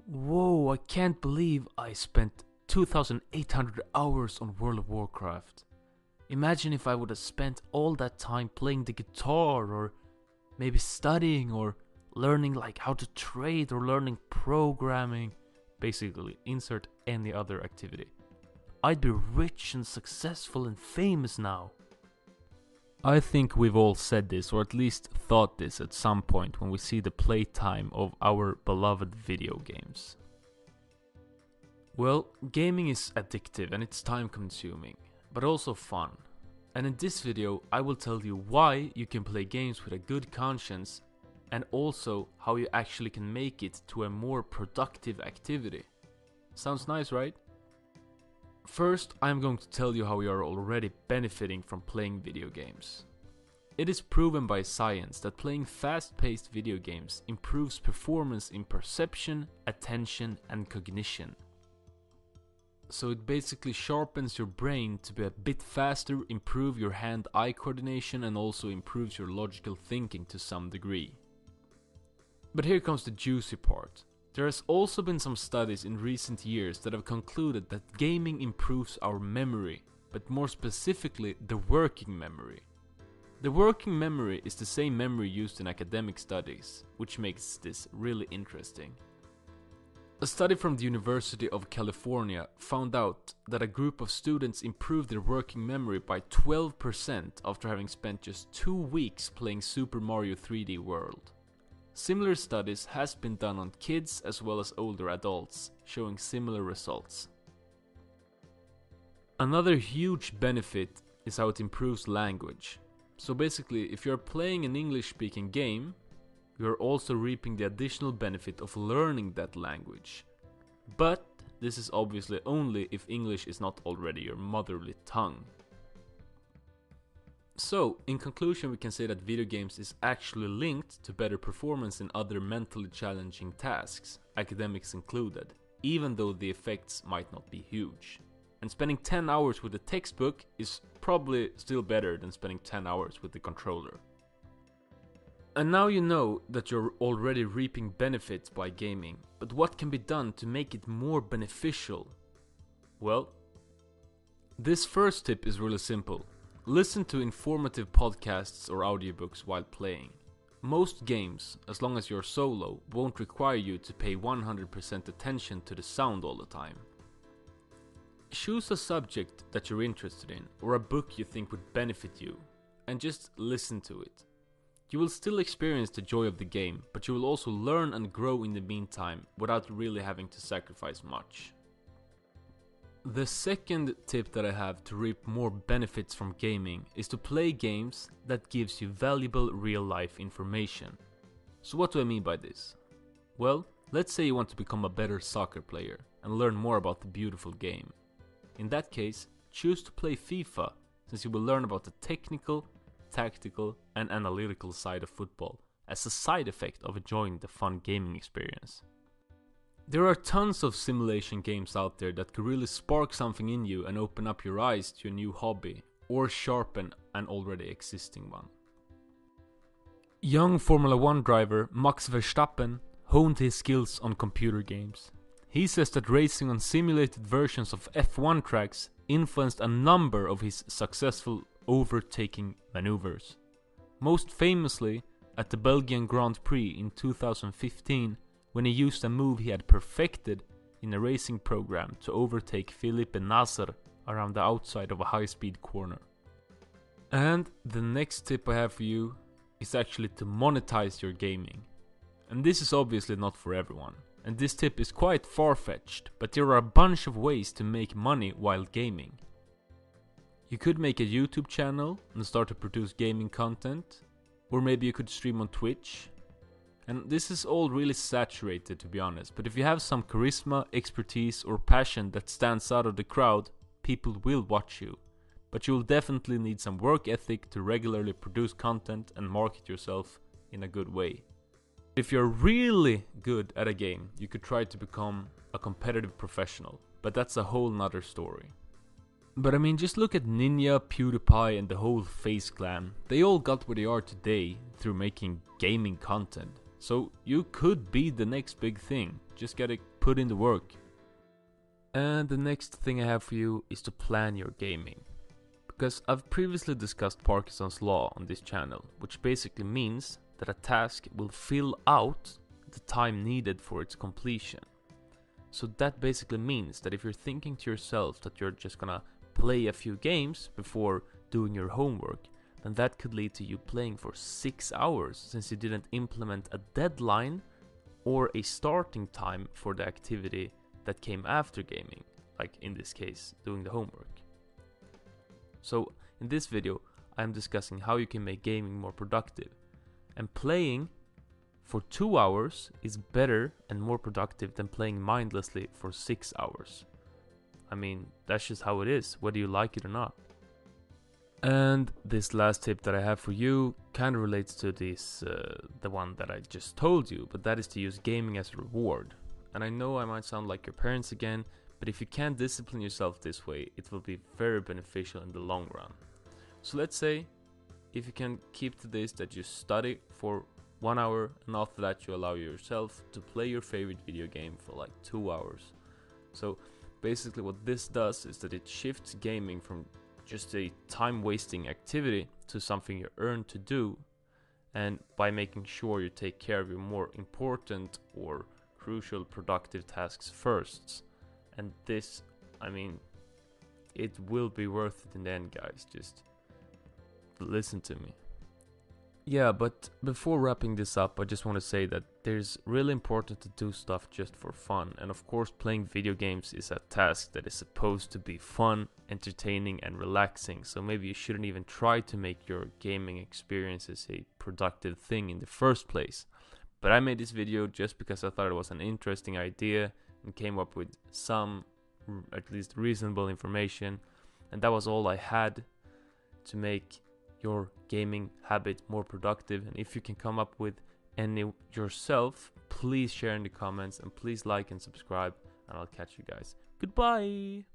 Whoa, I can't believe I spent 2,800 hours on World of Warcraft. Imagine if I would have spent all that time playing the guitar, or maybe studying, or learning like how to trade, or learning programming. Basically, insert any other activity. I'd be rich and successful and famous now. I think we've all said this, or at least thought this at some point when we see the playtime of our beloved video games. Well, gaming is addictive and it's time consuming, but also fun. And in this video I will tell you why you can play games with a good conscience, and also how you actually can make it to a more productive activity. Sounds nice, right? First, I'm going to tell you how you are already benefiting from playing video games. It is proven by science that playing fast-paced video games improves performance in perception, attention, and cognition. So it basically sharpens your brain to be a bit faster, improve your hand-eye coordination, and also improves your logical thinking to some degree. But here comes the juicy part. There has also been some studies in recent years that have concluded that gaming improves our memory, but more specifically the working memory. The working memory is the same memory used in academic studies, which makes this really interesting. A study from the University of California found out that a group of students improved their working memory by 12% after having spent just 2 weeks playing Super Mario 3D World. Similar studies has been done on kids as well as older adults, showing similar results. Another huge benefit is how it improves language. So basically, if you're playing an English-speaking game, you're also reaping the additional benefit of learning that language. But this is obviously only if English is not already your motherly tongue. So, in conclusion, we can say that video games is actually linked to better performance in other mentally challenging tasks, academics included, even though the effects might not be huge. And spending 10 hours with a textbook is probably still better than spending 10 hours with the controller. And now you know that you're already reaping benefits by gaming, but what can be done to make it more beneficial? Well, this first tip is really simple. Listen to informative podcasts or audiobooks while playing. Most games, as long as you're solo, won't require you to pay 100% attention to the sound all the time. Choose a subject that you're interested in, or a book you think would benefit you, and just listen to it. You will still experience the joy of the game, but you will also learn and grow in the meantime without really having to sacrifice much. The second tip that I have to reap more benefits from gaming is to play games that gives you valuable real-life information. So what do I mean by this? Well, let's say you want to become a better soccer player and learn more about the beautiful game. In that case, choose to play FIFA, since you will learn about the technical, tactical, and analytical side of football as a side effect of enjoying the fun gaming experience. There are tons of simulation games out there that could really spark something in you and open up your eyes to a new hobby, or sharpen an already existing one. Young Formula 1 driver Max Verstappen honed his skills on computer games. He says that racing on simulated versions of F1 tracks influenced a number of his successful overtaking maneuvers. Most famously at the Belgian Grand Prix in 2015, when he used a move he had perfected in a racing program to overtake Felipe Nasr around the outside of a high-speed corner. And the next tip I have for you is actually to monetize your gaming. And this is obviously not for everyone, and this tip is quite far-fetched, but there are a bunch of ways to make money while gaming. You could make a YouTube channel and start to produce gaming content, or maybe you could stream on Twitch. And this is all really saturated, to be honest, but if you have some charisma, expertise, or passion that stands out of the crowd, people will watch you. But you will definitely need some work ethic to regularly produce content and market yourself in a good way. If you're really good at a game, you could try to become a competitive professional, but that's a whole nother story. But I mean, just look at Ninja, PewDiePie, and the whole FaZe clan. They all got where they are today through making gaming content. So you could be the next big thing. Just gotta put in the work. And the next thing I have for you is to plan your gaming. Because I've previously discussed Parkinson's law on this channel, which basically means that a task will fill out the time needed for its completion. So that basically means that if you're thinking to yourself that you're just gonna play a few games before doing your homework, then that could lead to you playing for 6 hours since you didn't implement a deadline or a starting time for the activity that came after gaming, like in this case, doing the homework. So in this video, I'm discussing how you can make gaming more productive. And playing for 2 hours is better and more productive than playing mindlessly for 6 hours. I mean, that's just how it is, whether you like it or not. And this last tip that I have for you kind of relates to this, the one that I just told you, but that is to use gaming as a reward. And I know I might sound like your parents again, but if you can discipline yourself this way, it will be very beneficial in the long run. So let's say, if you can keep to this, that you study for 1 hour, and after that you allow yourself to play your favorite video game for like 2 hours. So basically what this does is that it shifts gaming from just a time-wasting activity to something you earn to do, and by making sure you take care of your more important or crucial productive tasks first. And this, I mean, it will be worth it in the end, guys. Just listen to me. Yeah, but before wrapping this up, I just want to say that there's really important to do stuff just for fun. And of course, playing video games is a task that is supposed to be fun, entertaining, and relaxing. So maybe you shouldn't even try to make your gaming experiences a productive thing in the first place. But I made this video just because I thought it was an interesting idea and came up with some, at least reasonable information. And that was all I had to make your gaming habit more productive. And if you can come up with any yourself, please share in the comments and please like and subscribe, and I'll catch you guys. Goodbye!